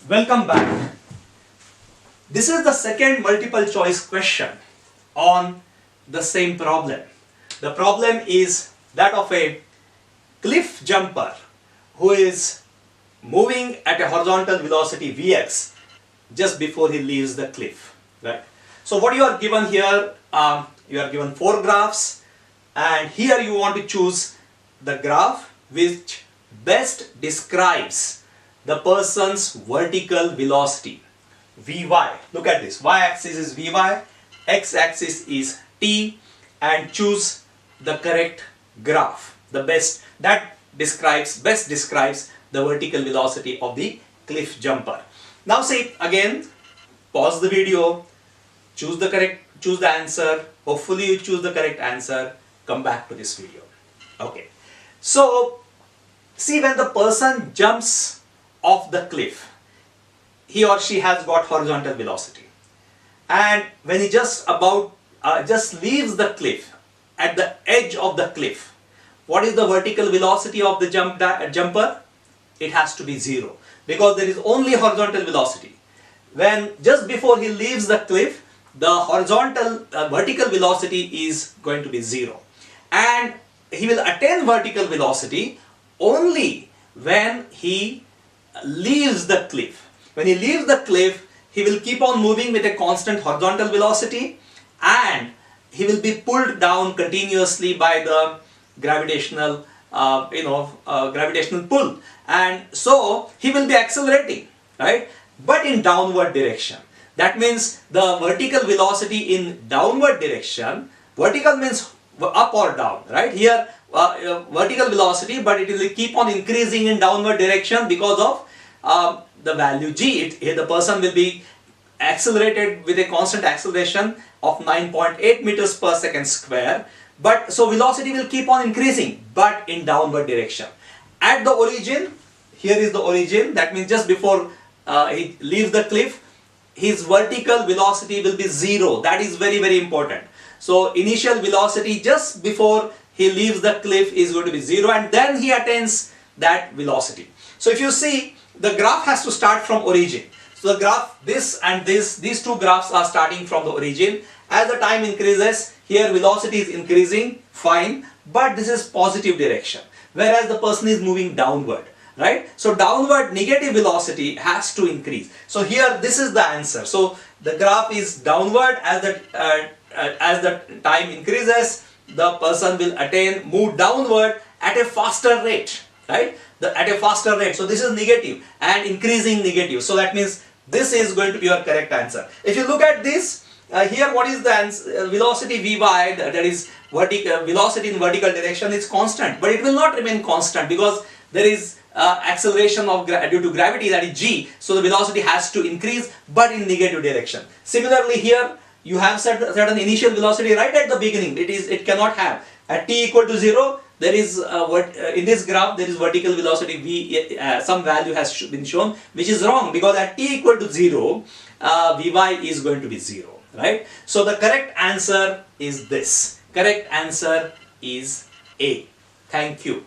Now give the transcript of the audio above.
Welcome back. This is the second multiple choice question on the same problem. The problem is that of a cliff jumper who is moving at a horizontal velocity Vx just before he leaves the cliff. Right? So what you are given here, you are given 4 graphs, and here you want to choose the graph which best describes the person's vertical velocity, Vy. Look at this, y-axis is Vy, x-axis is t, and choose the correct graph, the best that best describes the vertical velocity of the cliff jumper. Now see, again, pause the video, choose the answer. Hopefully you choose the correct answer. Come back to this video. Okay. So see, when the person jumps off the cliff, he or she has got horizontal velocity, and when he just leaves the cliff, at the edge of the cliff, what is the vertical velocity of the jumper? It has to be 0, because there is only horizontal velocity. When just before he leaves the cliff, the vertical velocity is going to be 0, and he will attain vertical velocity only when he leaves the cliff. When he leaves the cliff, he will keep on moving with a constant horizontal velocity, and he will be pulled down continuously by the gravitational pull, and so he will be accelerating, right? But in downward direction. That means the vertical velocity in downward direction, vertical means up or down, right? Here vertical velocity, but it will keep on increasing in downward direction because of the value g. The person will be accelerated with a constant acceleration of 9.8 meters per second square, but so velocity will keep on increasing, but in downward direction. At the origin, here is the origin, that means just before he leaves the cliff, his vertical velocity will be 0. That is very, very important. So initial velocity just before he leaves the cliff is going to be 0, and then he attains that velocity. So if you see, the graph has to start from origin. So the graph, this and this, these two graphs are starting from the origin. As the time increases, here velocity is increasing, fine, but this is positive direction, whereas the person is moving downward, right? So downward negative velocity has to increase. So here this is the answer. So the graph is downward. As the time increases, the person will move downward at a faster rate, right? At a faster rate. So this is negative and increasing negative. So that means this is going to be your correct answer. If you look at this, here what is the answer? Velocity Vy, that is velocity in vertical direction, is constant, but it will not remain constant because there is acceleration due to gravity, that is g. So the velocity has to increase, but in negative direction. Similarly here, you have certain initial velocity right at the beginning. It cannot have. At t equal to 0, there is in this graph there is vertical velocity v, some value has been shown, which is wrong, because at t equal to 0, Vy is going to be 0, right? So the correct answer is this. Correct answer is A. Thank you.